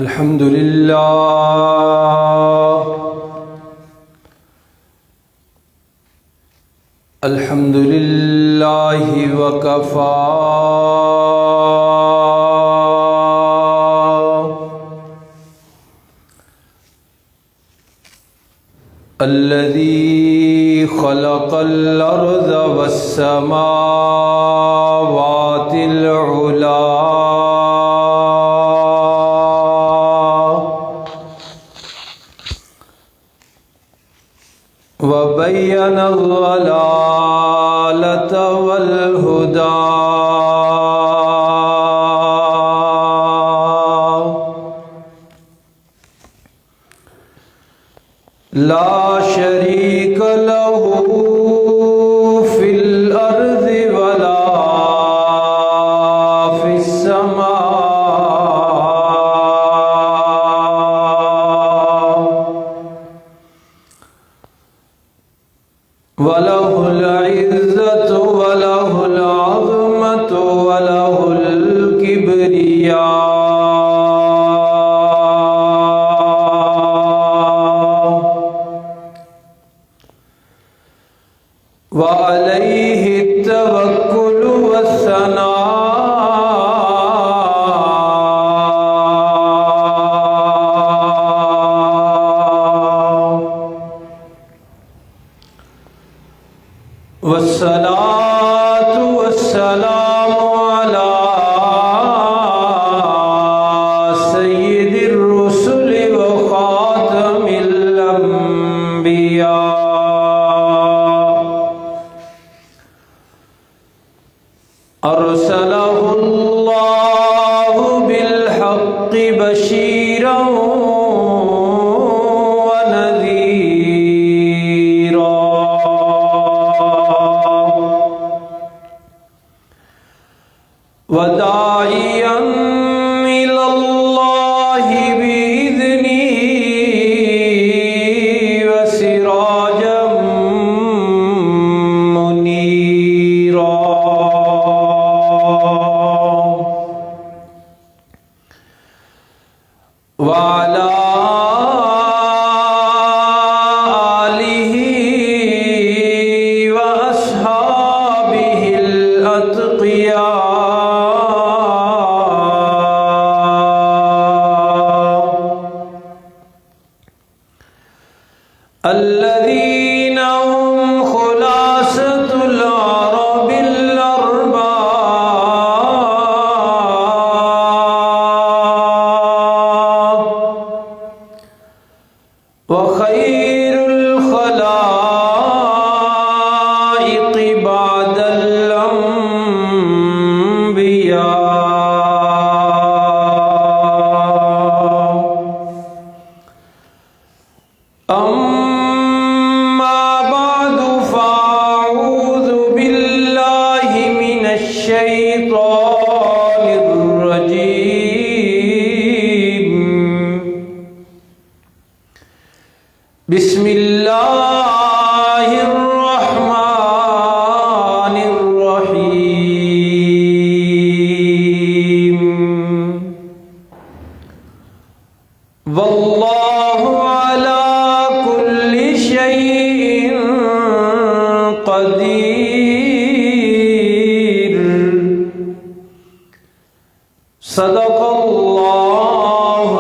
الحمد لله الحمد لله وكفى الذي خلق الأرض والسماوات العلى وبين الضلالة والهدى لا شريك له في الأرض ولا في السماء وله العزة وله العظمة وله الكبرياء وعليه التوكل والصلاة والسلام على سيد الرسل وخاتم الأنبياء أرسله الله بالحق بشيرا ونذيرا وداعيا إلى الله بإذنه وسراجا منيرا وعلى آله وأصحابه الأتقياء الذين هم خلاصة العرب الأرباب وخير الخلائق بعد الأنبياء أما بعد فأعوذ بالله من الشيطان الرجيم بسم الله الرحمن الرحيم والله على كل شيء قدير صدق الله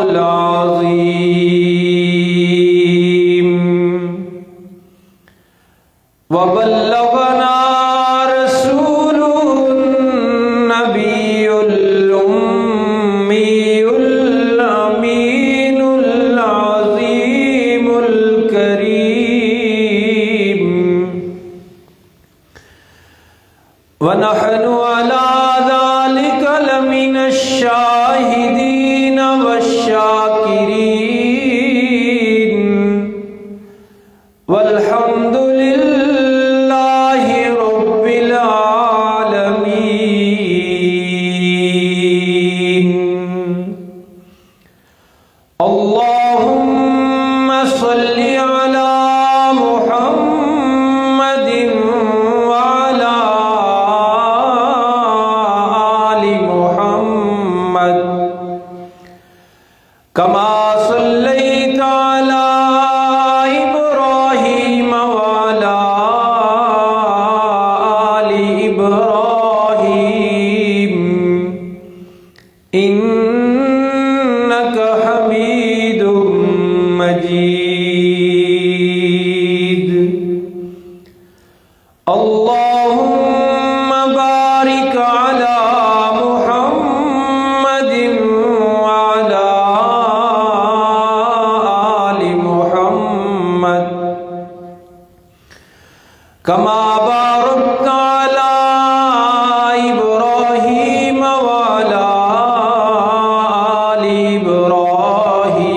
العظيم وبلغنا رسوله النبي الأمي الأمين العظيم الكريم ونحن على ذلك لمن الشاهدين والشاكرين والحمد لله رب العالمين اللهم صل على محمد وعلى آل محمد كما صليت على إبراهيم وعلى آل إبراهيم إنك حميد مجيد. اللهم بارك على محمد وعلى آل محمد كما باركت على إبراهيم وعلى آل إبراهيم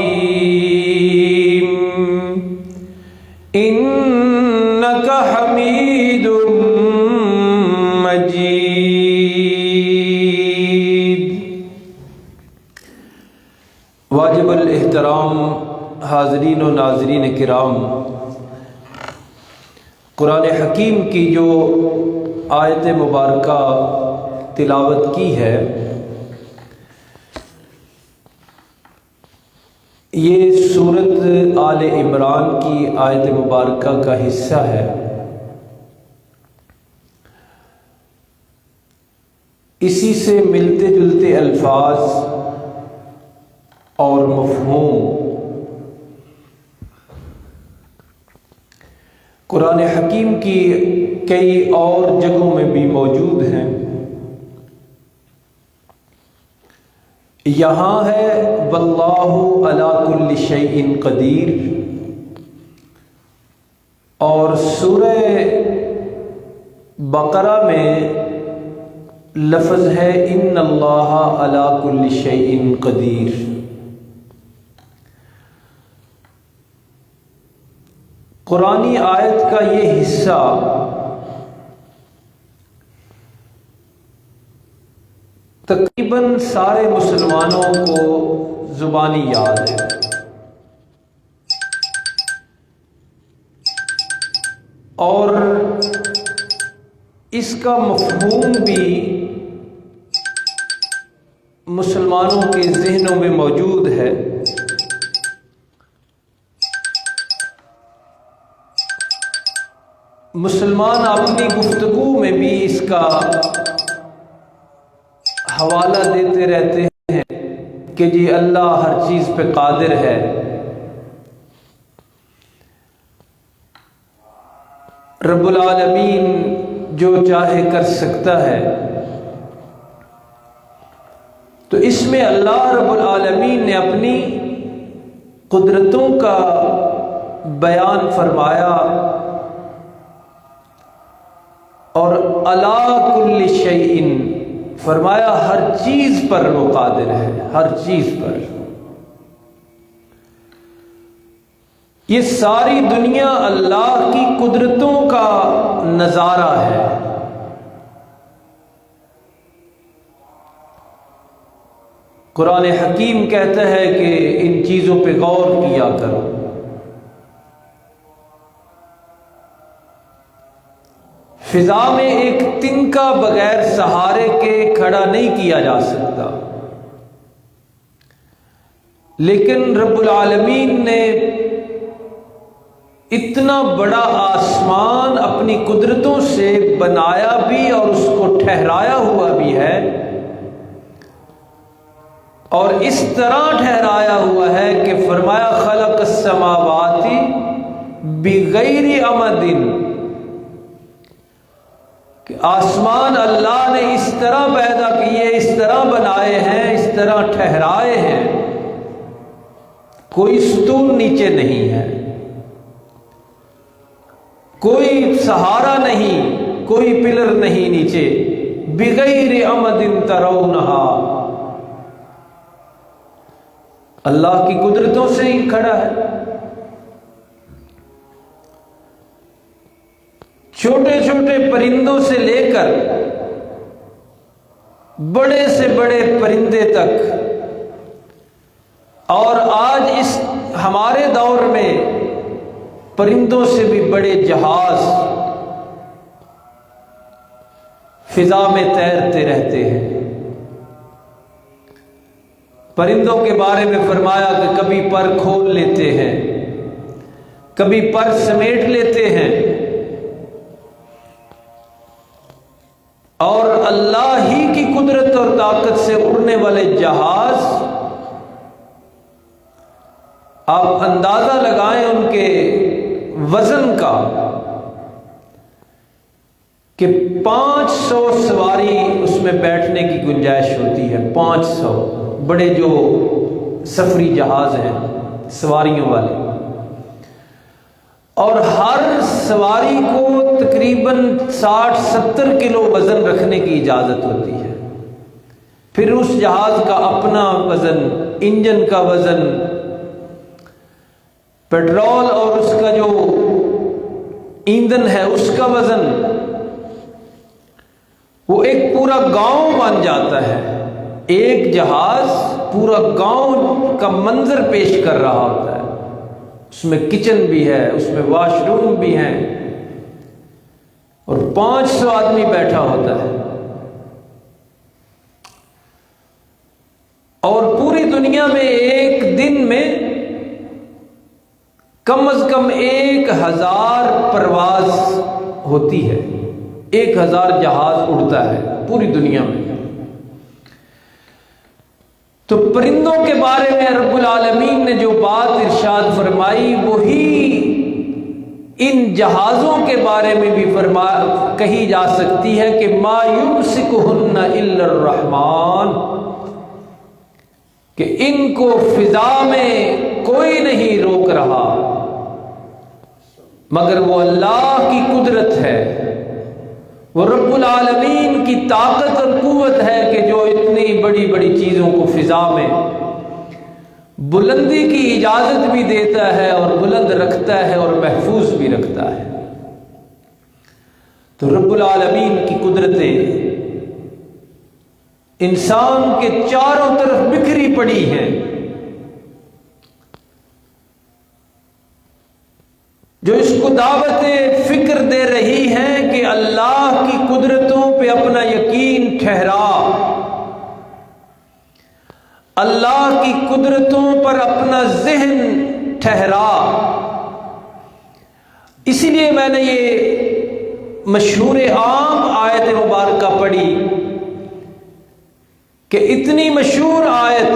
إنك حميد مجيد. واجب الاحترام حاضرین و ناظرین کرام، قرآن حکیم کی جو آیت مبارکہ تلاوت کی ہے، یہ سورت آل عمران کی آیت مبارکہ کا حصہ ہے. اسی سے ملتے جلتے الفاظ اور مفہوم قرآن حکیم کی کئی اور جگہوں میں بھی موجود ہیں. یہاں ہے واللہ علی کل شیء قدیر، اور سورہ بقرہ میں لفظ ہے ان اللہ علی کل شیء قدیر. قرآنی آیت کا یہ حصہ تقریباً سارے مسلمانوں کو زبانی یاد ہے، اور اس کا مفہوم بھی مسلمانوں کے ذہنوں میں موجود ہے. مسلمان اپنی گفتگو میں بھی اس کا حوالہ دیتے رہتے ہیں کہ جی اللہ ہر چیز پہ قادر ہے. رب العالمین جو چاہے کر سکتا ہے. تو اس میں اللہ رب العالمین نے اپنی قدرتوں کا بیان فرمایا، اور علی کل شیء فرمایا، ہر چیز پر وہ قادر ہے، ہر چیز پر. یہ ساری دنیا اللہ کی قدرتوں کا نظارہ ہے. قرآن حکیم کہتا ہے کہ ان چیزوں پہ غور کیا کرو. فضا میں ایک تنکا بغیر سہارے کے کھڑا نہیں کیا جا سکتا، لیکن رب العالمین نے اتنا بڑا آسمان اپنی قدرتوں سے بنایا بھی اور اس کو ٹھہرایا ہوا بھی ہے، اور اس طرح ٹھہرایا ہوا ہے کہ فرمایا خلق السماوات بغیر عمد، کہ آسمان اللہ نے اس طرح پیدا کیے، اس طرح بنائے ہیں، اس طرح ٹھہرائے ہیں، کوئی ستون نیچے نہیں ہے، کوئی سہارا نہیں، کوئی پلر نہیں نیچے. بغیر عمد ترونہا، اللہ کی قدرتوں سے ہی کھڑا ہے. چھوٹے چھوٹے پرندوں سے لے کر بڑے سے بڑے پرندے تک، اور آج اس ہمارے دور میں پرندوں سے بھی بڑے جہاز فضا میں تیرتے رہتے ہیں. پرندوں کے بارے میں فرمایا کہ کبھی پر کھول لیتے ہیں، کبھی پر سمیٹ لیتے ہیں، اور اللہ ہی کی قدرت اور طاقت سے اڑنے والے جہاز، آپ اندازہ لگائیں ان کے وزن کا کہ 500 سواری اس میں بیٹھنے کی گنجائش ہوتی ہے، 500 بڑے جو سفری جہاز ہیں سواریوں والے، اور ہر سواری کو تقریباً 60-70 کلو وزن رکھنے کی اجازت ہوتی ہے۔ پھر اس جہاز کا اپنا وزن، انجن کا وزن، پیٹرول اور اس کا جو ایندھن ہے اس کا وزن، وہ ایک پورا گاؤں بن جاتا ہے۔ ایک جہاز پورا گاؤں کا منظر پیش کر رہا ہوتا ہے، اس میں کچن بھی ہے، اس میں واش روم بھی ہیں، اور 500 آدمی بیٹھا ہوتا ہے، اور پوری دنیا میں ایک دن میں کم از کم 1000 پرواز ہوتی ہے، 1000 جہاز اڑتا ہے پوری دنیا میں۔ تو پرندوں کے بارے میں رب العالمین نے جو بات ارشاد فرمائی وہی ان جہازوں کے بارے میں بھی کہی جا سکتی ہے کہ ما یمسکہن الا الرحمن، کہ ان کو فضا میں کوئی نہیں روک رہا مگر وہ اللہ کی قدرت ہے، وہ رب العالمین کی طاقت اور قوت ہے کہ جو اتنی بڑی بڑی چیزوں کو فضا میں بلندی کی اجازت بھی دیتا ہے اور بلند رکھتا ہے اور محفوظ بھی رکھتا ہے۔ تو رب العالمین کی قدرتیں انسان کے چاروں طرف بکھری پڑی ہیں، جو اس کو دعوت فکر دے رہی ہیں کہ اللہ کی قدرتوں پہ اپنا یقین ٹھہرا، اللہ کی قدرتوں پر اپنا ذہن ٹھہرا۔ اسی لیے میں نے یہ مشہور عام آیت مبارکہ پڑھی کہ اتنی مشہور آیت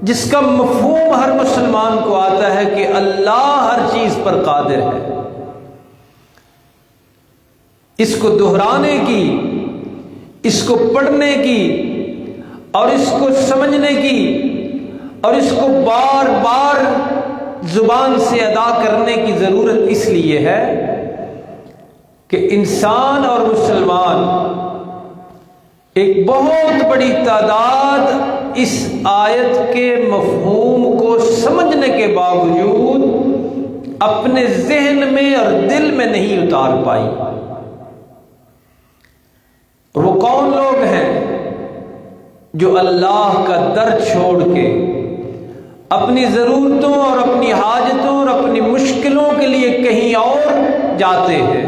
جس کا مفہوم ہر مسلمان کو آتا ہے کہ اللہ ہر چیز پر قادر ہے، اس کو دہرانے کی، اس کو پڑھنے کی اور اس کو سمجھنے کی اور اس کو بار بار زبان سے ادا کرنے کی ضرورت اس لیے ہے کہ انسان اور مسلمان ایک بہت بڑی تعداد اس آیت کے مفہوم کو سمجھنے کے باوجود اپنے ذہن میں اور دل میں نہیں اتار پائی۔ اور وہ کون لوگ ہیں جو اللہ کا در چھوڑ کے اپنی ضرورتوں اور اپنی حاجتوں اور اپنی مشکلوں کے لیے کہیں اور جاتے ہیں؟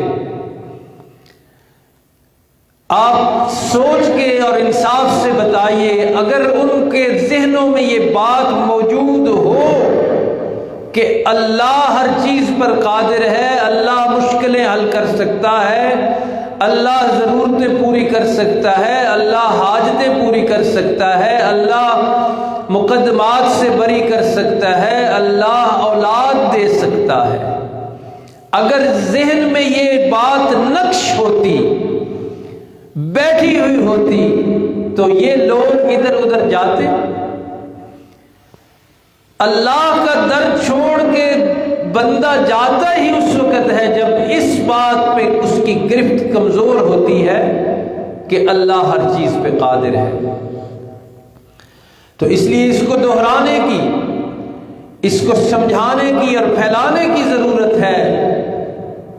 آپ سوچ کے اور انصاف سے بتائیے، اگر ان کے ذہنوں میں یہ بات موجود ہو کہ اللہ ہر چیز پر قادر ہے، اللہ مشکلیں حل کر سکتا ہے، اللہ ضرورتیں پوری کر سکتا ہے، اللہ حاجتیں پوری کر سکتا ہے، اللہ مقدمات سے بری کر سکتا ہے، اللہ اولاد دے سکتا ہے، اگر ذہن میں یہ بات نقش ہوتی، بیٹھی ہوئی ہوتی، تو یہ لوگ ادھر ادھر جاتے؟ اللہ کا در چھوڑ کے بندہ جاتا ہی اس وقت ہے جب اس بات پہ اس کی گرفت کمزور ہوتی ہے کہ اللہ ہر چیز پہ قادر ہے۔ تو اس لیے اس کو دہرانے کی، اس کو سمجھانے کی اور پھیلانے کی ضرورت ہے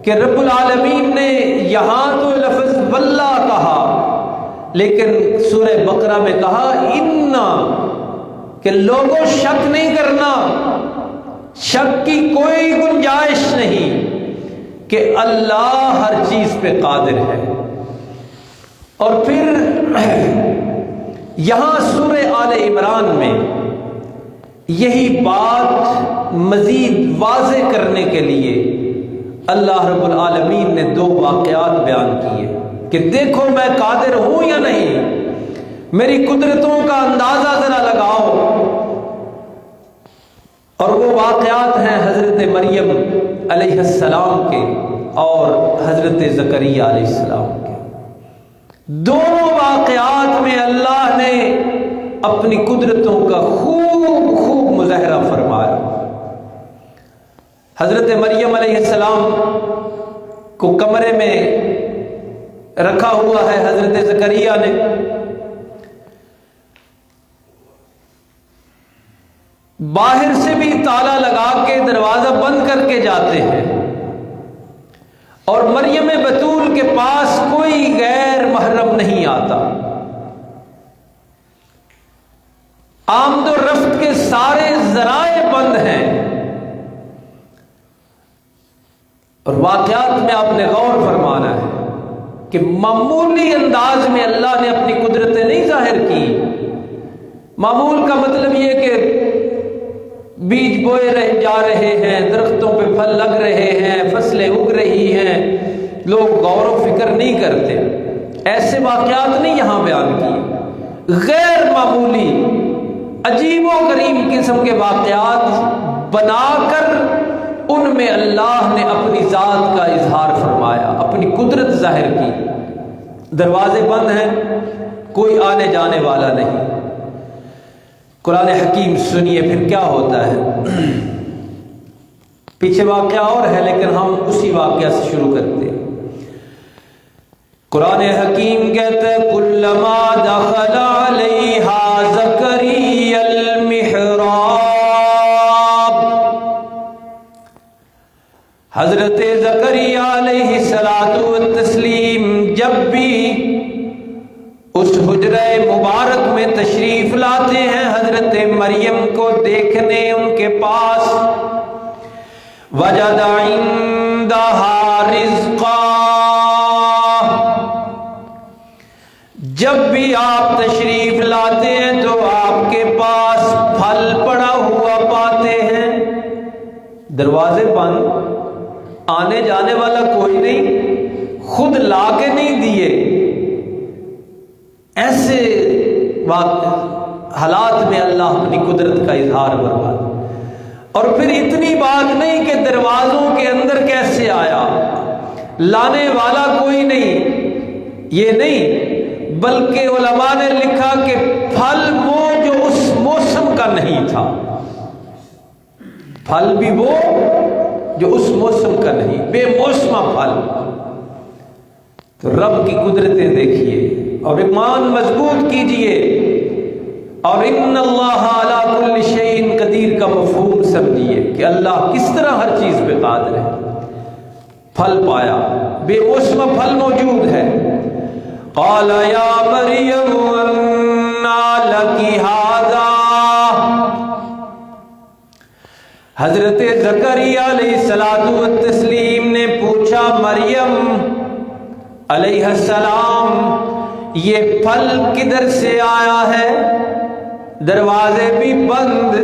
کہ رب العالمین نے یہاں تو لفظ واللہ کہا، لیکن سورہ بقرہ میں کہا انا، کہ لوگوں شک نہیں کرنا، شک کی کوئی گنجائش نہیں کہ اللہ ہر چیز پہ قادر ہے۔ اور پھر یہاں سورہ آل عمران میں یہی بات مزید واضح کرنے کے لیے اللہ رب العالمین نے دو واقعات بیان کیے کہ دیکھو میں قادر ہوں یا نہیں، میری قدرتوں کا اندازہ ذرا لگاؤ۔ اور وہ واقعات ہیں حضرت مریم علیہ السلام کے اور حضرت زکریا علیہ السلام کے۔ دونوں واقعات میں اللہ نے اپنی قدرتوں کا خوب مظاہرہ فرمایا۔ حضرت مریم علیہ السلام کو کمرے میں رکھا ہوا ہے حضرت زکریا نے، باہر سے بھی تالا لگا کے دروازہ بند کر کے جاتے ہیں، اور مریم بتول کے پاس کوئی غیر محرم نہیں آتا، آمد و رفت کے سارے ذرائع بند ہیں۔ اور واقعات میں آپ نے غور فرمانا ہے کہ معمولی انداز میں اللہ نے اپنی قدرتیں نہیں ظاہر کی۔ معمول کا مطلب یہ کہ بیج بوئے جا رہے ہیں، درختوں پہ پھل لگ رہے ہیں، فصلیں اگ رہی ہیں، لوگ غور و فکر نہیں کرتے، ایسے واقعات نہیں یہاں بیان کیے۔ غیر معمولی عجیب و غریب قسم کے واقعات بنا کر ان میں اللہ نے اپنی ذات کا اظہار فرمایا، اپنی قدرت ظاہر کی۔ دروازے بند ہیں، کوئی آنے جانے والا نہیں۔ قرآن حکیم سنیے پھر کیا ہوتا ہے۔ پیچھے واقعہ اور ہے لیکن ہم اسی واقعہ سے شروع کرتے ہیں۔ قرآن حکیم کہتے ہیں کلما دخل علیہا زکریا المحراب، حضرت زکریا علیہ الصلوۃ والتسلیم جب بھی اس حجرہ مبارک میں تشریف لاتے ہیں حضرت مریم کو دیکھنے ان کے پاس، وجد عندہا رزقا، جب بھی آپ تشریف لاتے ہیں تو آپ کے پاس پھل پڑا ہوا پاتے ہیں۔ دروازے بند، آنے جانے والا کوئی نہیں، خود لا کے نہیں دیے۔ ایسے حالات میں اللہ اپنی قدرت کا اظہار فرماتا۔ اور پھر اتنی بات نہیں کہ دروازوں کے اندر کیسے آیا، لانے والا کوئی نہیں، یہ نہیں، بلکہ علماء نے لکھا کہ پھل وہ جو اس موسم کا نہیں تھا، پھل بھی وہ جو اس موسم کا نہیں، بے موسمہ پھل۔ تو رب کی قدرتیں دیکھیے اور ایمان مضبوط کیجئے، اور ان اللہ علی کل شیء قدیر کا مفہوم سمجھیے کہ اللہ کس طرح ہر چیز پہ قادر ہے۔ پھل پایا، بے موسم پھل موجود ہے۔ قال یا مریم انّی لک ھذا، حضرت زکریا علیہ الصلوۃ والتسلیم نے پوچھا مریم علیہ السلام یہ پھل کدھر سے آیا ہے؟ دروازے بھی بند،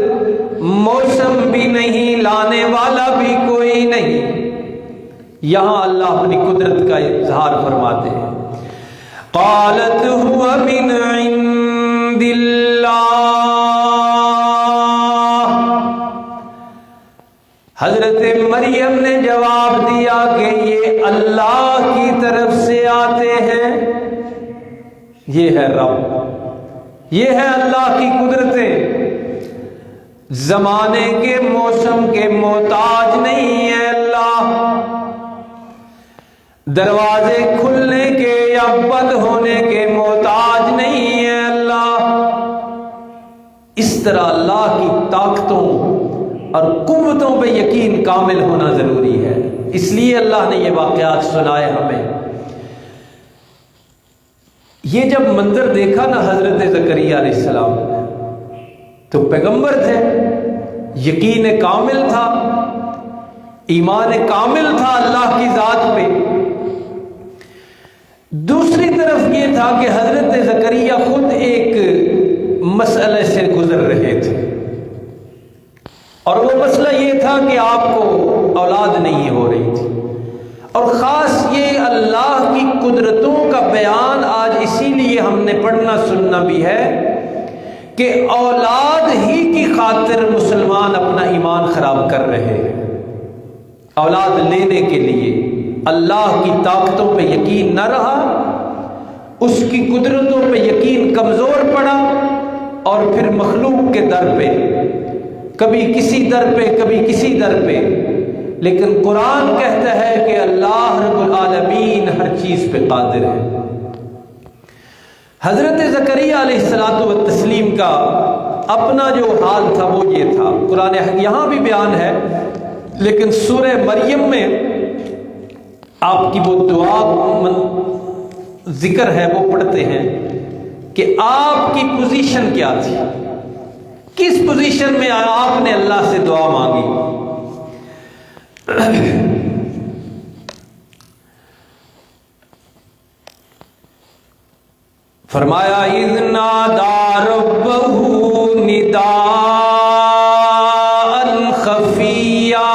موسم بھی نہیں، لانے والا بھی کوئی نہیں۔ یہاں اللہ اپنی قدرت کا اظہار فرماتے ہیں۔ قالت هو من عند اللہ، حضرت مریم نے جواب دیا کہ یہ اللہ کی طرف سے آتے ہیں۔ یہ ہے رب، یہ ہے اللہ کی قدرتیں، زمانے کے موسم کے محتاج نہیں ہے اللہ، دروازے کھلنے کے یا بند ہونے کے محتاج نہیں ہے اللہ۔ اس طرح اللہ کی طاقتوں اور قوتوں پہ یقین کامل ہونا ضروری ہے۔ اس لیے اللہ نے یہ واقعات سنائے ہمیں۔ یہ جب منظر دیکھا نا حضرت زکریا علیہ السلام تو پیغمبر تھے، یقین کامل تھا، ایمان کامل تھا اللہ کی ذات پہ۔ دوسری طرف یہ تھا کہ حضرت زکریا خود ایک مسئلے سے گزر رہے تھے، اور وہ مسئلہ یہ تھا کہ آپ کو اولاد نہیں ہو رہی تھی، اور خاص یہ اللہ کی قدرتوں کا بیان آج اسی لیے ہم نے پڑھنا سننا بھی ہے کہ اولاد ہی کی خاطر مسلمان اپنا ایمان خراب کر رہے ہیں۔ اولاد لینے کے لیے اللہ کی طاقتوں پہ یقین نہ رہا، اس کی قدرتوں پہ یقین کمزور پڑا، اور پھر مخلوق کے در پہ، کبھی کسی در پہ کبھی کسی در پہ۔ لیکن قرآن کہتا ہے کہ اللہ رب العالمین ہر چیز پہ قادر ہے۔ حضرت زکریہ علیہ الصلوۃ والتسلیم کا اپنا جو حال تھا وہ یہ تھا، قرآن یہاں بھی بیان ہے، لیکن سورہ مریم میں آپ کی وہ دعا ذکر ہے، وہ پڑھتے ہیں کہ آپ کی پوزیشن کیا تھی، کس پوزیشن میں آپ نے اللہ سے دعا مانگی۔ فرمایا اذ نادى ربه نداء خفیا،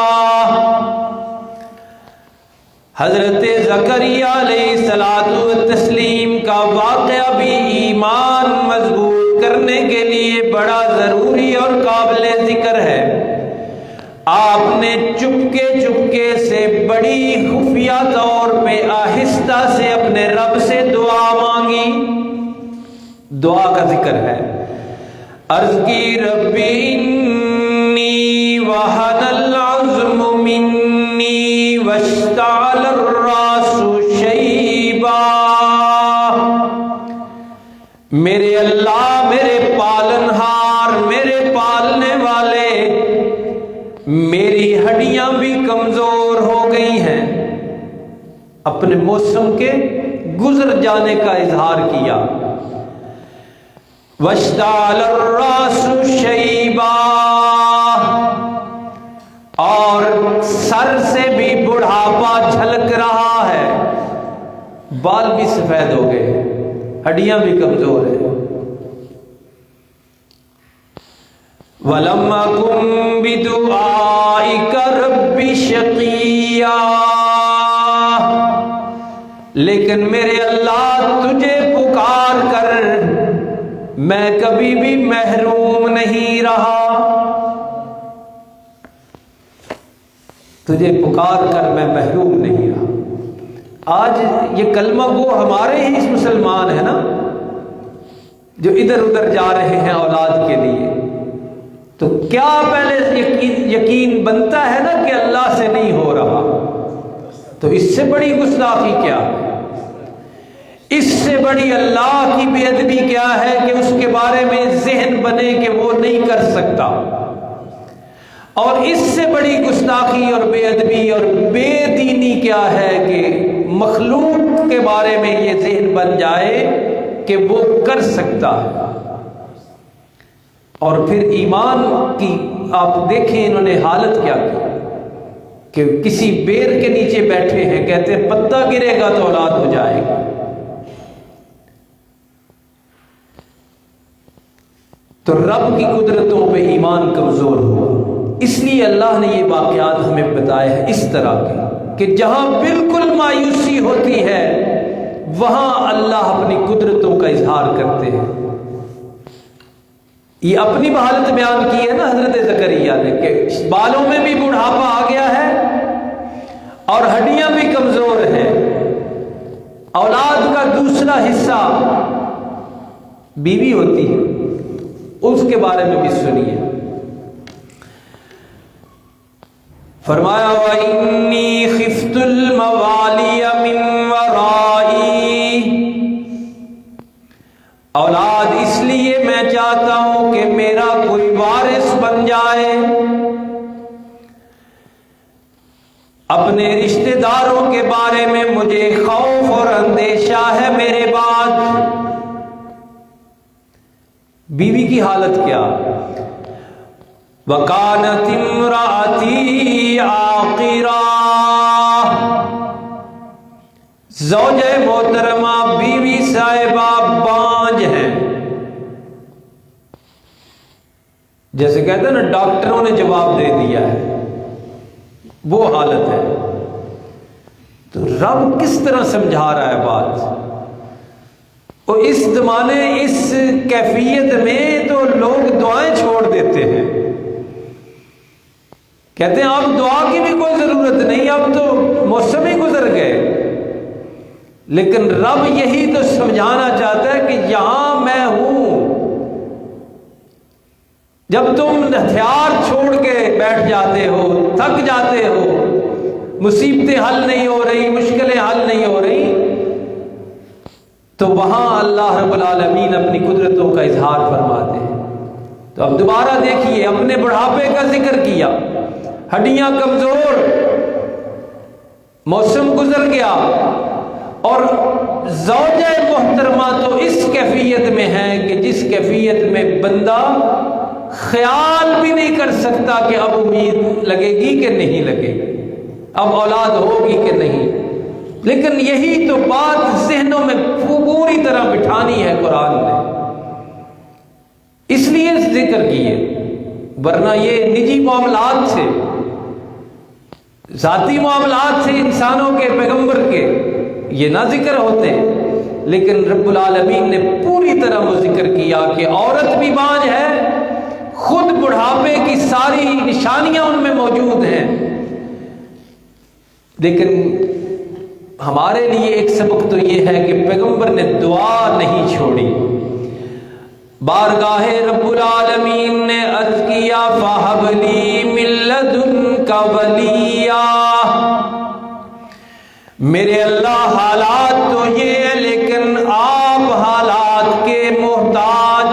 حضرت زکریا علیہ الصلوۃ والتسلیم کا واقعہ بھی ایمان مضبوط کرنے کے لیے بڑا ضروری اور قابل ذکر ہے۔ آپ نے چپکے چپکے سے بڑی خفیہ طور پہ آہستہ سے اپنے رب سے دعا مانگی، دعا کا ذکر ہے۔ عرض کی رب انی وہن العظم منی واشتعل الراس شیبا، میرے اللہ، میرے پالنہار، میرے پالنے والے، میری ہڈیاں بھی کمزور ہو گئی ہیں۔ اپنے موسم کے گزر جانے کا اظہار کیا۔ واشتعل الراس شیبا، اور سر سے بھی بڑھاپا جھلک رہا ہے، بال بھی سفید ہو گئے، ہڈیاں بھی کمزور ہیں۔ وَلَمْ أَكُنْ بِدُعَائِكَ رَبِّ شَقِيًّا، لیکن میرے اللہ تجھے پکار کر میں کبھی بھی محروم نہیں رہا، تجھے پکار کر میں محروم نہیں رہا۔ آج یہ کلمہ وہ ہمارے ہی مسلمان ہیں نا جو ادھر ادھر جا رہے ہیں اولاد کے لیے، تو کیا پہلے یقین بنتا ہے نا کہ اللہ سے نہیں ہو رہا، تو اس سے بڑی گستاخی کیا، اس سے بڑی اللہ کی بے ادبی کیا ہے کہ اس کے بارے میں ذہن بنے کہ وہ نہیں کر سکتا، اور اس سے بڑی گستاخی اور بے ادبی اور بے دینی کیا ہے کہ مخلوق کے بارے میں یہ ذہن بن جائے کہ وہ کر سکتا ہے۔ اور پھر ایمان کی آپ دیکھیں انہوں نے حالت کیا کی کہ کسی بیر کے نیچے بیٹھے ہیں، کہتے ہیں پتا گرے گا تو اولاد ہو جائے گی، تو رب کی قدرتوں پہ ایمان کمزور ہوا۔ اس لیے اللہ نے یہ واقعات ہمیں بتائے ہیں اس طرح کے کہ جہاں بالکل مایوسی ہوتی ہے وہاں اللہ اپنی قدرتوں کا اظہار کرتے ہیں۔ یہ اپنی حالت بیان کی ہے نا حضرت زکریا نے کہ بالوں میں بھی بڑھاپا آ گیا ہے اور ہڈیاں بھی کمزور ہیں، اولاد کا دوسرا حصہ بیوی ہوتی ہے، اس کے بارے میں بھی سنیے۔ فرمایا وَإِنِّي خِفْتُ الْمَوَالِيَ مِنْ وَرَائِي، اولاد اس لیے میں چاہتا ہوں کہ میرا کوئی وارث بن جائے، اپنے رشتہ داروں کے بارے میں مجھے خوف اور اندیشہ ہے میرے بعد۔ بیوی کی حالت کیا؟ وَكَانَتِ امْرَأَتِي عَاقِرًا، زوجہ محترمہ بیوی صاحبہ بانجھ ہیں، جیسے کہتے ہیں نا ڈاکٹروں نے جواب دے دیا ہے، وہ حالت ہے۔ تو رب کس طرح سمجھا رہا ہے بات؟ اور اس زمانے اس کیفیت میں تو لوگ دعائیں چھوڑ دیتے ہیں، کہتے ہیں اب دعا کی بھی کوئی ضرورت نہیں، اب تو موسم ہی گزر گئے۔ لیکن رب یہی تو سمجھانا چاہتا ہے کہ یہاں میں ہوں۔ جب تم ہتھیار چھوڑ کے بیٹھ جاتے ہو، تھک جاتے ہو، مصیبتیں حل نہیں ہو رہی، مشکلیں حل نہیں ہو رہی، تو وہاں اللہ رب العالمین اپنی قدرتوں کا اظہار فرماتے ہیں۔ تو اب دوبارہ دیکھیے، اپنے بڑھاپے کا ذکر کیا، ہڈیاں کمزور، موسم گزر گیا، اور زوجہ محترمہ تو اس کیفیت میں ہے کہ جس کیفیت میں بندہ خیال بھی نہیں کر سکتا کہ اب امید لگے گی کہ نہیں لگے گی، اب اولاد ہوگی کہ نہیں۔ لیکن یہی تو بات ذہنوں میں پوری طرح بٹھانی ہے قرآن نے، اس لیے ذکر کیے، ورنہ یہ نجی معاملات تھے، ذاتی معاملات تھے انسانوں کے، پیغمبر کے، یہ نہ ذکر ہوتے۔ لیکن رب العالمین نے پوری طرح وہ ذکر کیا کہ عورت بھی بانجھ ہے، خود بڑھاپے کی ساری نشانیاں ان میں موجود ہیں۔ لیکن ہمارے لیے ایک سبق تو یہ ہے کہ پیغمبر نے دعا نہیں چھوڑی۔ بارگاہ رب العالمین نے عرض کیا فَهَبْ لِي مِن لَّدُنْكَ وَلِيًّا، میرے اللہ حالات تو یہ ہے، لیکن آپ حالات کے محتاج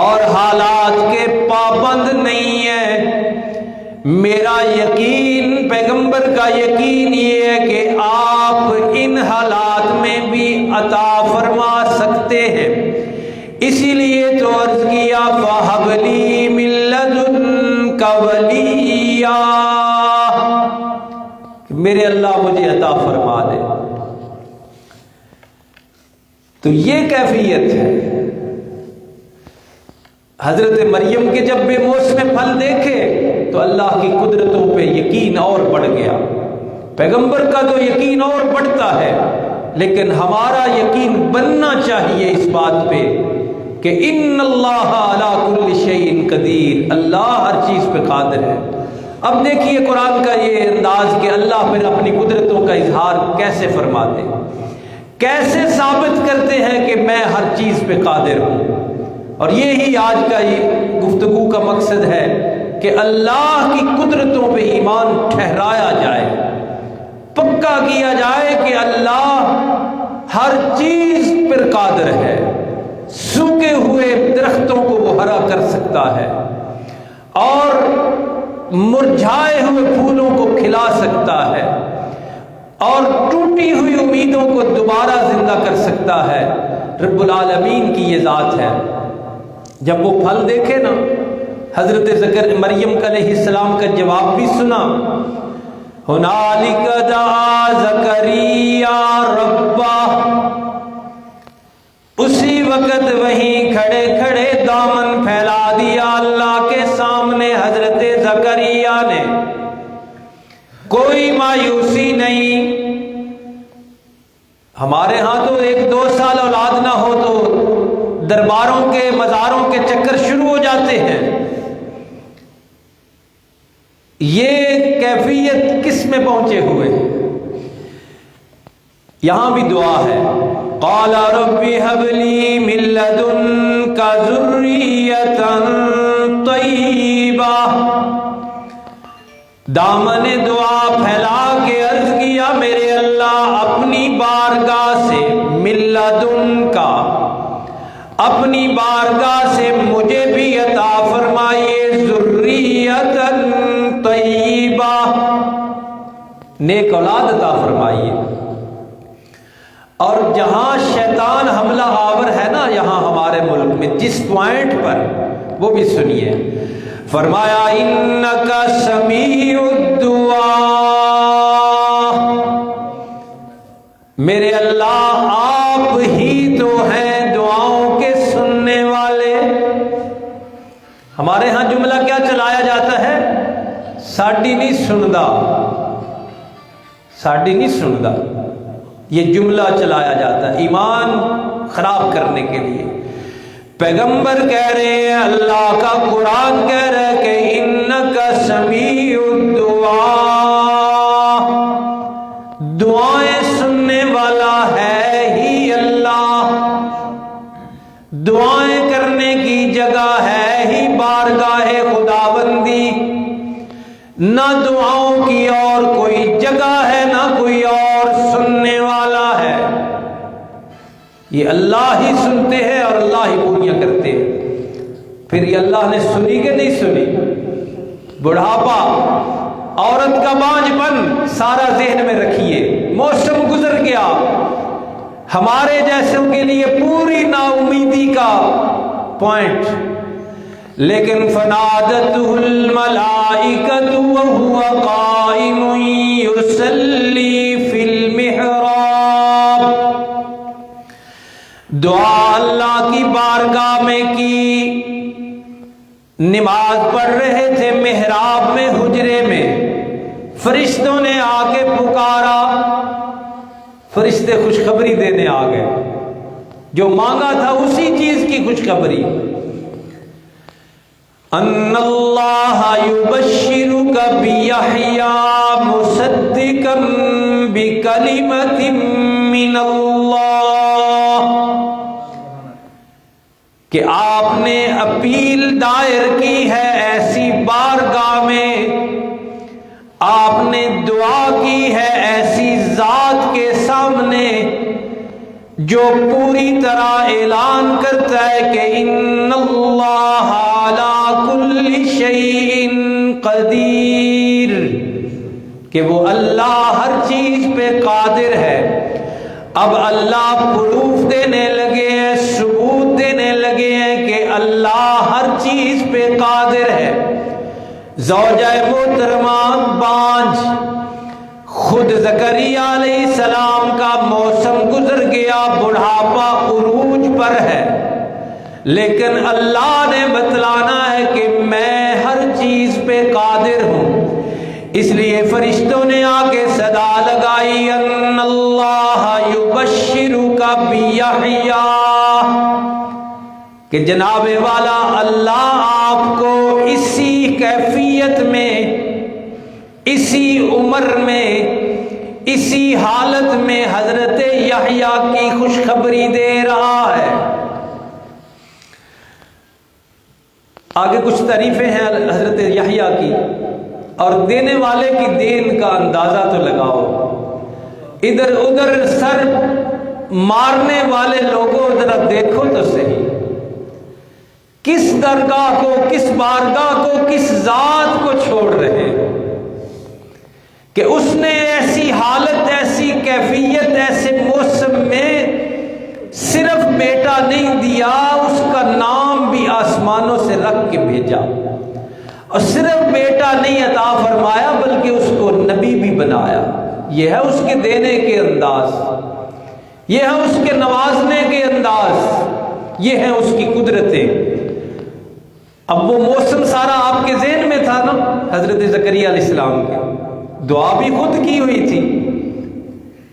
اور حالات کے پابند نہیں ہیں۔ میرا یقین، پیغمبر کا یقین یہ ہے کہ آپ ان حالات میں بھی عطا فرما سکتے ہیں، اسی لیے تو عرض کیا فَهَبْ لِي مِن لَّدُنْكَ وَلِيًّا، میرے اللہ مجھے عطا فرما دے۔ تو یہ کیفیت ہے۔ حضرت مریم کے جب بے موسم پھل دیکھے تو اللہ کی قدرتوں پہ یقین اور بڑھ گیا۔ پیغمبر کا تو یقین اور بڑھتا ہے، لیکن ہمارا یقین بننا چاہیے اس بات پہ کہ ان اللہ علی کل شیء قدیر، اللہ ہر چیز پہ قادر ہے۔ اب دیکھیے قرآن کا یہ انداز کہ اللہ پھر اپنی قدرتوں کا اظہار کیسے فرماتے، کیسے ثابت کرتے ہیں کہ میں ہر چیز پہ قادر ہوں۔ اور یہی آج کا یہ گفتگو کا مقصد ہے کہ اللہ کی قدرتوں پہ ایمان ٹھہرایا جائے، پکا کیا جائے کہ اللہ ہر چیز پر قادر ہے، سوکھے ہوئے درختوں کو وہ ہرا کر سکتا ہے، اور مرجھائے ہوئے پھولوں کو کھلا سکتا ہے، اور ٹوٹی ہوئی امیدوں کو دوبارہ زندہ کر سکتا ہے۔ رب العالمین کی یہ ذات ہے۔ جب وہ پھل دیکھے نا، حضرت مریم علیہ السلام کا جواب بھی سنا، ہنالک دعا زکریا ربہ، اسی وقت وہیں کھڑے کھڑے دامن پھیلا دیا اللہ کے سامنے حضرت زکریا نے، کوئی مایوسی نہیں۔ ہمارے ہاں تو 1-2 سال اولاد نہ ہو تو درباروں کے، مزاروں کے چکر شروع ہو جاتے ہیں۔ یہ کیفیت کس میں پہنچے ہوئے ہیں؟ یہاں بھی دعا ہے، قال رب هب لي من لدنك ذرية طيبة، دامن دعا پھیلا کے عرض کیا میرے اللہ اپنی بارگاہ سے، من لدنک، اپنی بارگاہ سے مجھے بھی عطا فرمائیے ذریۃ طیبہ، نیک اولاد عطا فرمائیے۔ اور جہاں شیطان حملہ آور ہے نا، یہاں ہمارے ملک میں جس پوائنٹ پر، وہ بھی سنیے، فرمایا انک سمیع الدعاء، میرے اللہ آپ ہی تو ہیں دعاؤں کے سننے والے۔ ہمارے ہاں جملہ کیا چلایا جاتا ہے؟ ساڈی نہیں سندا، ساڈی نہیں سندا، یہ جملہ چلایا جاتا ہے ایمان خراب کرنے کے لیے۔ پیغمبر کہہ رہے ہیں، اللہ کا قرآن کہہ رہا ہے کہ انک سمیع الدعاء، دعائیں سننے والا ہے ہی اللہ، دعائیں کرنے کی جگہ ہے ہی بارگاہ خداوندی، نہ دعاؤں کی اور کوئی جگہ ہے نہ کوئی اور سننے والا ہے، یہ اللہ ہی سنتے ہیں اور اللہ ہی پوریاں کرتے ہیں۔ پھر یہ اللہ نے سنی کہ نہیں سنی؟ بڑھاپا، عورت کا بانجھ پن سارا ذہن میں رکھیے، موسم گزر گیا، ہمارے جیسوں کے لیے پوری نا امیدی کا پوائنٹ، لیکن فنادته الملائکۃ وهو قائم یصلی فی المحراب، دعا اللہ کی بارگاہ میں کی، نماز پڑھ رہے تھے محراب میں، حجرے میں، فرشتوں نے آ کے پکارا، فرشتے خوشخبری دینے آ گئے، جو مانگا تھا اسی چیز کی خوشخبری، ان اللہ یبشرک بیحییٰ مصدقا بکلمۃ من اللہ، کہ آپ نے اپیل دائر کی ہے ایسی بارگاہ میں، آپ نے دعا کی ہے ایسی ذات کے سامنے جو پوری طرح اعلان کرتا ہے کہ ان اللہ علی کل شیء قدیر، کہ وہ اللہ ہر چیز پہ قادر ہے۔ اب اللہ پروف دینے لگے ہیں، ثبوت دینے لگے ہیں کہ اللہ ہر چیز پہ قادر ہے۔ زوجہ محترمہ بانجھ، خود زکریا علیہ السلام کا موسم گزر گیا، بڑھاپا عروج پر ہے، لیکن اللہ نے بتلانا ہے کہ میں ہر چیز پہ قادر ہوں، اس لیے فرشتوں نے آ کے صدا لگائی، ان اللہ یبشرک بیحییٰ، کہ جناب والا اللہ آپ کو اسی کیفیت میں، اسی عمر میں، اسی حالت میں حضرت یحییٰ کی خوشخبری دے رہا ہے۔ آگے کچھ تعریفیں ہیں حضرت یحییٰ کی، اور دینے والے کی دین کا اندازہ تو لگاؤ، ادھر ادھر سر مارنے والے لوگوں ذرا دیکھو تو صحیح، کس درگاہ کو، کس بارگاہ کو، کس ذات کو چھوڑ رہے ہیں کہ اس نے ایسی حالت، ایسی کیفیت، ایسے موسم میں صرف بیٹا نہیں دیا، اس کا نام بھی آسمانوں سے رکھ کے بھیجا، اور صرف بیٹا نہیں عطا فرمایا بلکہ اس کو نبی بھی بنایا۔ یہ ہے اس کے دینے کے انداز، یہ ہے اس کے نوازنے کے انداز، یہ ہے اس کی قدرتیں۔ اب وہ موسم سارا آپ کے ذہن میں تھا نا، حضرت زکریا علیہ السلام کے دعا بھی خود کی ہوئی تھی،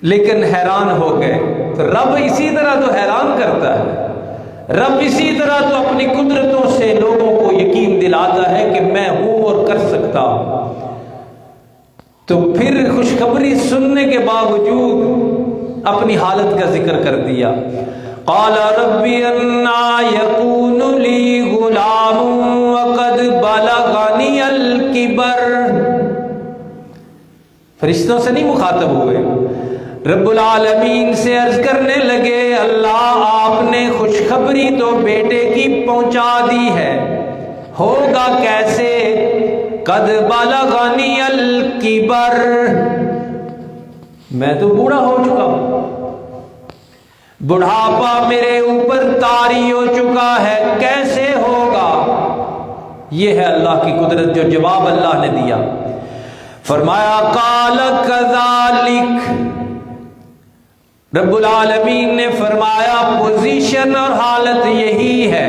لیکن حیران ہو گئے۔ تو رب اسی طرح تو حیران کرتا ہے، رب اسی طرح تو اپنی قدرتوں سے لوگوں کو یقین دلاتا ہے کہ میں ہوں اور کر سکتا ہوں۔ تو پھر خوشخبری سننے کے باوجود اپنی حالت کا ذکر کر دیا۔ قال رب انا یکون لی غلام وقد بلغنی الکبر، فرشتوں سے نہیں مخاطب ہوئے، رب العالمین سے عرض کرنے لگے، اللہ آپ نے خوشخبری تو بیٹے کی پہنچا دی ہے، ہوگا کیسے؟ قد بلغنی الکبر، میں تو بوڑھا ہو چکا ہوں، بڑھاپا میرے اوپر طاری ہو چکا ہے، کیسے ہوگا؟ یہ ہے اللہ کی قدرت، جو جواب اللہ نے دیا۔ فرمایا قال کذالک، رب العالمین نے فرمایا پوزیشن اور حالت یہی ہے،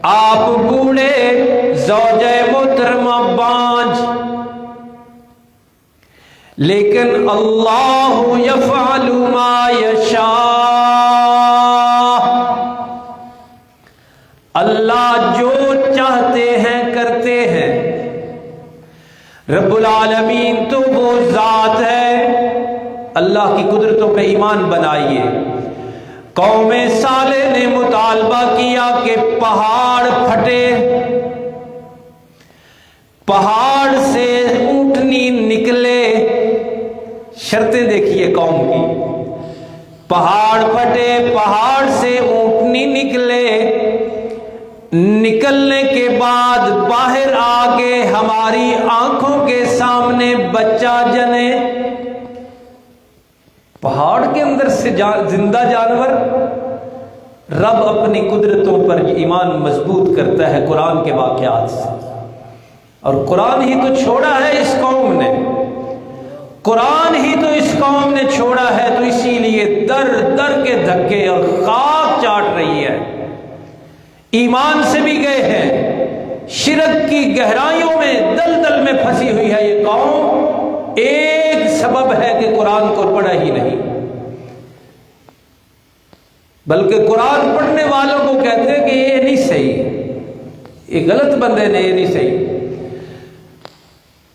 آپ بوڑھے لیکن اللہ یفعل ما یشاء، اللہ جو چاہتے ہیں کرتے ہیں۔ رب العالمین تو وہ ذات ہے، اللہ کی قدرتوں پہ ایمان بنائیے۔ قوم صالح نے مطالبہ کیا کہ پہاڑ پھٹے، پہاڑ سے اونٹنی نکلے، شرطیں دیکھیے قوم کی، پہاڑ پھٹے، پہاڑ سے اونٹنی نکلے، نکلنے کے بعد باہر آ کے ہماری آنکھوں کے سامنے بچہ جنے۔ پہاڑ کے اندر سے زندہ جانور، رب اپنی قدرتوں پر ایمان مضبوط کرتا ہے قرآن کے واقعات سے، اور قرآن ہی تو چھوڑا ہے اس قوم نے، قرآن ہی تو اس قوم نے چھوڑا ہے، تو اسی لیے در در کے دھکے اور خاک چاٹ رہی ہے۔ ایمان سے بھی گئے ہیں، شرک کی گہرائیوں میں دلدل میں پھنسی ہوئی ہے یہ قوم، ایک سبب ہے کہ قرآن کو پڑھا ہی نہیں، بلکہ قرآن پڑھنے والوں کو کہتے ہیں کہ یہ نہیں صحیح، یہ غلط بندے نے، یہ نہیں صحیح۔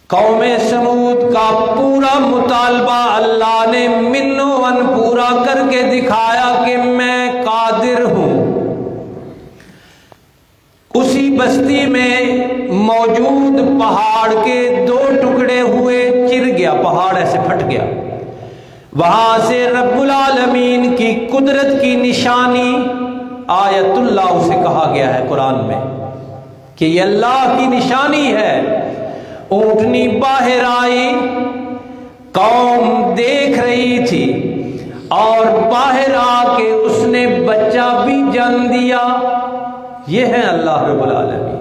قوم سمود کا پورا مطالبہ اللہ نے من و ان پورا کر کے دکھایا کہ میں قادر ہوں۔ اسی بستی میں موجود پہاڑ کے دو ٹکڑے ہوئے، چر گیا پہاڑ، ایسے پھٹ گیا، وہاں سے رب العالمین کی قدرت کی نشانی آیت اللہ اسے کہا گیا ہے قرآن میں کہ یہ اللہ کی نشانی ہے۔ اونٹنی باہر آئی، قوم دیکھ رہی تھی، اور باہر آ کے اس نے بچہ بھی جن دیا۔ یہ ہے اللہ رب العالمین،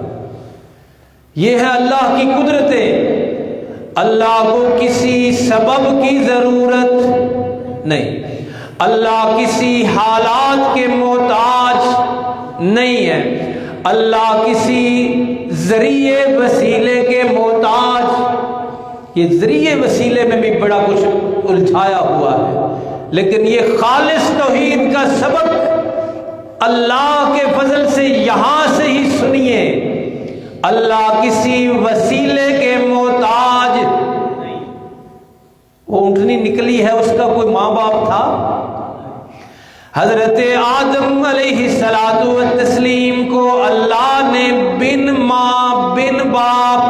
یہ ہے اللہ کی قدرتیں۔ اللہ کو کسی سبب کی ضرورت نہیں، اللہ کسی حالات کے محتاج نہیں ہے، اللہ کسی ذریعے وسیلے کے محتاج۔ یہ ذریعے وسیلے میں بھی بڑا کچھ الجھایا ہوا ہے، لیکن یہ خالص توحید کا سبق اللہ کے فضل سے یہاں سے ہی سنیے، اللہ کسی وسیلے کے محتاج نہیں۔ وہ اونٹنی نکلی ہے، اس کا کوئی ماں باپ تھا؟ حضرت آدم علیہ الصلوۃ والتسلیم کو اللہ نے بن ماں بن باپ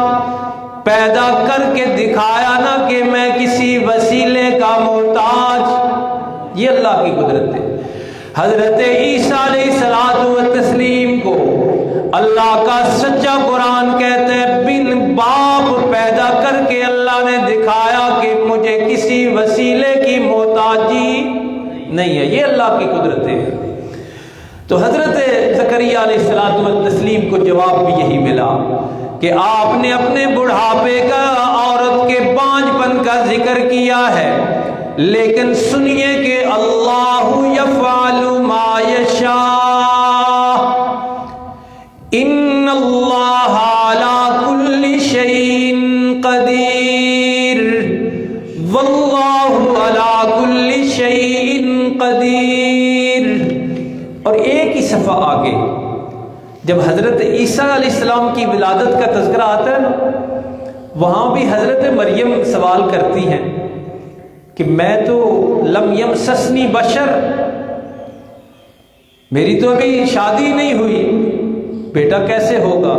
پیدا کر کے دکھایا نا کہ میں کسی وسیلے کا محتاج۔ یہ اللہ کی قدرت ہے۔ حضرت عیسیٰ علیہ الصلوۃ والتسلیم کو اللہ کا سچا قرآن کہتے ہیں بن باپ پیدا کر کے اللہ نے دکھایا کہ مجھے کسی وسیلے کی محتاجی نہیں ہے۔ یہ اللہ کی قدرت ہے۔ تو حضرت زکریہ علیہ الصلوۃ والتسلیم کو جواب بھی یہی ملا کہ آپ نے اپنے بڑھاپے کا، عورت کے بانجھ پن کا ذکر کیا ہے، لیکن سنیے کہ اللہ یفعل ما یشاء، ان اللہ علی کل شیء قدیر، واللہ علی کل شیء قدیر۔ اور ایک ہی صفحہ آگے جب حضرت عیسیٰ علیہ السلام کی ولادت کا تذکرہ آتا ہے نا، وہاں بھی حضرت مریم سوال کرتی ہیں کہ میں تو لم یمسسنی بشر، میری تو ابھی شادی نہیں ہوئی، بیٹا کیسے ہوگا؟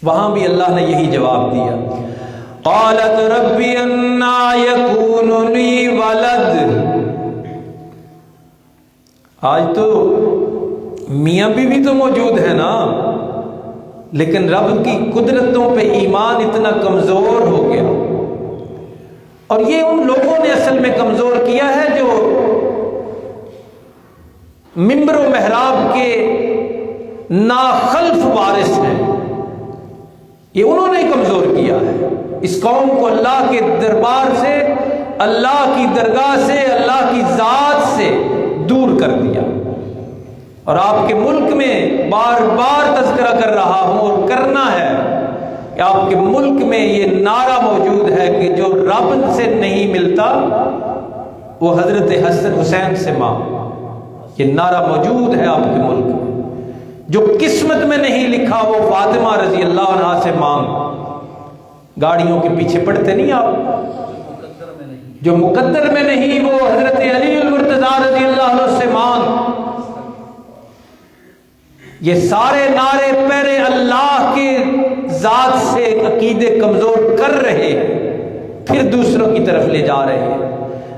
وہاں بھی اللہ نے یہی جواب دیا، قالت ربی انا یکون لی ولد۔ آج تو میاں بیوی تو موجود ہے نا، لیکن رب کی قدرتوں پہ ایمان اتنا کمزور ہو گیا، اور یہ ان لوگوں نے اصل میں کمزور کیا ہے جو ممبر و محراب کے ناخلف وارث ہیں، یہ انہوں نے کمزور کیا ہے۔ اس قوم کو اللہ کے دربار سے، اللہ کی درگاہ سے، اللہ کی ذات سے دور کر دیا۔ اور آپ کے ملک میں بار بار تذکرہ کر رہا ہوں اور کرنا ہے کہ آپ کے ملک میں یہ نعرہ موجود ہے کہ جو رب سے نہیں ملتا وہ حضرت حسن حسین سے مانگ۔ یہ نعرہ موجود ہے آپ کے ملک میں۔ جو قسمت میں نہیں لکھا وہ فاطمہ رضی اللہ عنہا سے مانگ۔ گاڑیوں کے پیچھے پڑتے نہیں آپ، جو مقدر میں نہیں وہ حضرت علی المرتضیٰ رضی اللہ عنہ سے مانگ۔ یہ سارے نعرے پہلے اللہ کے ذات سے عقیدے کمزور کر رہے ہیں، پھر دوسروں کی طرف لے جا رہے ہیں،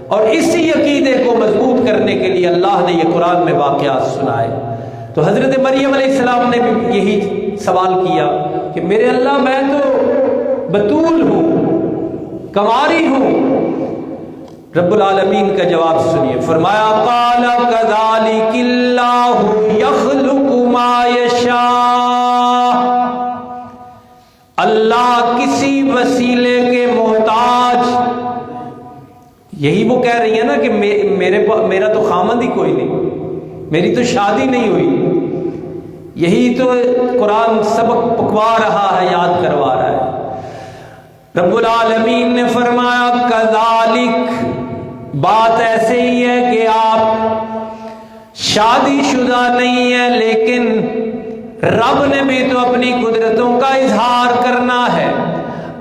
اور اسی عقیدے کو مضبوط کرنے کے لیے اللہ نے یہ قرآن میں واقعات سنائے۔ تو حضرت مریم علیہ السلام نے بھی یہی سوال کیا کہ میرے اللہ میں تو بتول ہوں، کنواری ہوں۔ رب العالمین کا جواب سنیے، فرمایا قال کذالک اللہ یخلق ما یشاء۔ اللہ کسی وسیلے کے محتاج، یہی وہ کہہ رہی ہے نا کہ میرا تو خامند ہی کوئی نہیں، میری تو شادی نہیں ہوئی۔ یہی تو قرآن سبق پکوا رہا ہے، یاد کروا رہا ہے۔ رب العالمین نے فرمایا کذالک، بات ایسے ہی ہے کہ آپ شادی شدہ نہیں ہے، لیکن رب نے بھی تو اپنی قدرتوں کا اظہار کرنا ہے،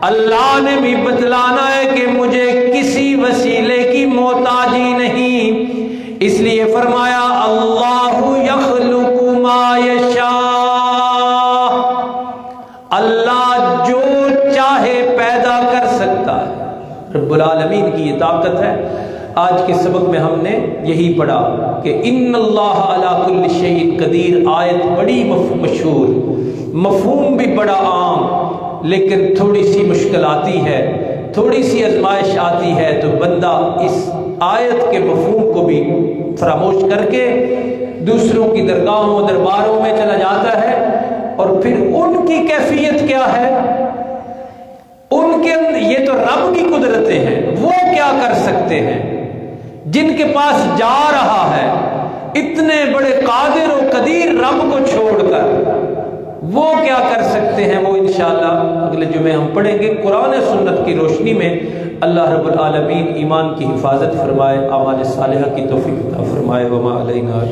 اللہ نے بھی بتلانا ہے کہ مجھے کسی وسیلے کی محتاجی نہیں، اس لیے فرمایا اللہ یخلق ما یشاء، اللہ جو چاہے پیدا کر سکتا ہے۔ رب العالمین کی یہ طاقت ہے۔ آج کے سبق میں ہم نے یہی پڑھا کہ ان اللہ علی کل شیء قدیر، آیت بڑی مشہور، مفہوم بھی بڑا عام، لیکن تھوڑی سی مشکل آتی ہے، تھوڑی سی آزمائش آتی ہے تو بندہ اس آیت کے مفہوم کو بھی فراموش کر کے دوسروں کی درگاہوں درباروں میں چلا جاتا ہے، اور پھر ان کی کیفیت کیا ہے، ان کے یہ تو رب کی قدرتیں ہیں، وہ کیا کر سکتے ہیں، جن کے پاس جا رہا ہے اتنے بڑے قادر و قدیر رب کو چھوڑ کر، وہ کیا کر سکتے ہیں، وہ انشاءاللہ اگلے جمعے ہم پڑھیں گے۔ قرآن سنت کی روشنی میں اللہ رب العالمین ایمان کی حفاظت فرمائے، اعمال صالحہ کی توفیق عطا فرمائے۔ وما علینا